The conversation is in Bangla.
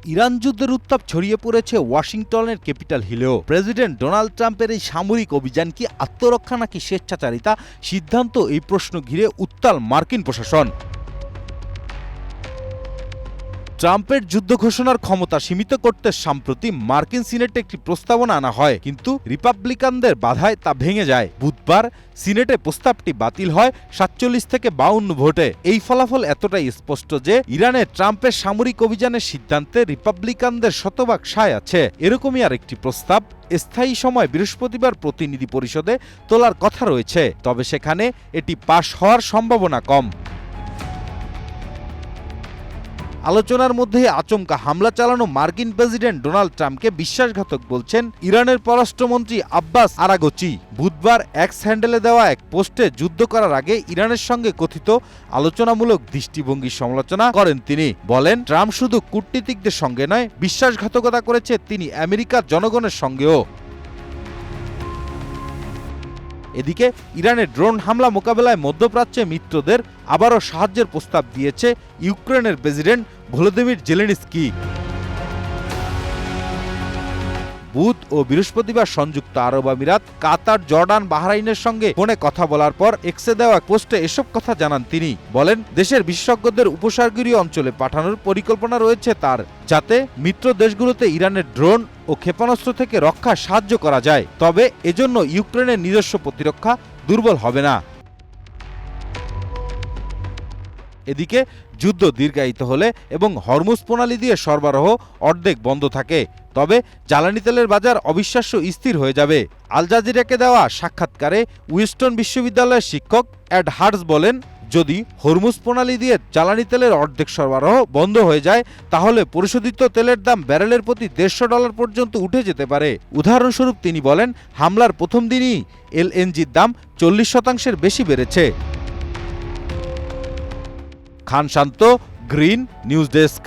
ইরান যুদ্ধের উত্তাপ ছড়িয়ে পড়েছে ওয়াশিংটনের ক্যাপিটাল হিলেও। প্রেসিডেন্ট ডোনাল্ড ট্রাম্পের এই সামরিক অভিযান কি আত্মরক্ষা নাকি স্বেচ্ছাচারিতা, সিদ্ধান্ত এই প্রশ্ন ঘিরে উত্তাল মার্কিন প্রশাসন। ট্রাম্পের যুদ্ধ ঘোষণার ক্ষমতা সীমিত করতে সম্প্রতি মার্কিন সিনেটে একটি প্রস্তাবনা আনা হয়, কিন্তু রিপাবলিকানদের বাধায় তা ভেঙে যায়। বুধবার সিনেটে প্রস্তাবটি বাতিল হয় ৪৭ থেকে ৫২ ভোটে। এই ফলাফল এতটাই স্পষ্ট যে ইরানে ট্রাম্পের সামরিক অভিযানের সিদ্ধান্তে রিপাবলিকানদের শতভাগ সায় আছে। এরকমই আরেকটি প্রস্তাব স্থায়ী সময় বৃহস্পতিবার প্রতিনিধি পরিষদে তোলার কথা রয়েছে, তবে সেখানে এটি পাশ হওয়ার সম্ভাবনা কম। আলোচনার মধ্যে আচমকা হামলা চালানো মার্কিন প্রেসিডেন্ট ডোনাল্ড ট্রাম্পকে বিশ্বাসঘাতক বলছেন ইরানের পররাষ্ট্রমন্ত্রী আব্বাস আরাগচি। বুধবার এক্স হ্যান্ডেলে দেওয়া এক পোস্টে যুদ্ধ করার আগে ইরানের সঙ্গে কথিত আলোচনামূলক দৃষ্টিভঙ্গির সমালোচনা করেন তিনি। বলেন, ট্রাম্প শুধু কূটনীতিকদের সঙ্গে নয়, বিশ্বাসঘাতকতা করেছে তিনি আমেরিকার জনগণের সঙ্গেও। এদিকে ইরানের ড্রোন হামলা মোকাবেলায় মধ্যপ্রাচ্যে মিত্রদের আবারও সাহায্যের প্রস্তাব দিয়েছে ইউক্রেনের প্রেসিডেন্ট ভলোদিমির জেলেনস্কি। বুধ ও বৃহস্পতিবার সংযুক্ত আরব আমিরাত, কাতার, জর্ডান, বাহরাইনের সঙ্গে ফোনে কথা বলার পর এক্সে দেওয়া পোস্টে এসব কথা জানান তিনি। বলেন, দেশের বিশেষজ্ঞদের উপসাগরীয় অঞ্চলে পাঠানোর পরিকল্পনা রয়েছে তার, যাতে মিত্র দেশগুলোতে ইরানের ড্রোন ও ক্ষেপণাস্ত্র থেকে রক্ষা সাহায্য করা যায়। তবে এজন্য ইউক্রেনের নিজস্ব প্রতিরক্ষা দুর্বল হবে না। এদিকে যুদ্ধ দীর্ঘায়িত হলে এবং হরমুজ প্রণালী দিয়ে সরবরাহ অর্ধেক বন্ধ থাকে, তবে জ্বালানি তেলের বাজার অবিশ্বাস্য স্থির হয়ে যাবে। আল জাজিরাকে দেওয়া সাক্ষাৎকারে উইস্টন বিশ্ববিদ্যালয়ের শিক্ষক এড হার্টজ বলেন, যদি হরমুজ প্রণালী দিয়ে জ্বালানি তেলের অর্ধেক সরবরাহ বন্ধ হয়ে যায়, তাহলে পরিশোধিত তেলের দাম ব্যারেলের প্রতি $150 পর্যন্ত উঠে যেতে পারে। উদাহরণস্বরূপ তিনি বলেন, হামলার প্রথম দিনই এলএনজির দাম 40% বেশি বেড়েছে। খান শান্ত, গ্রিন নিউজ ডেস্ক।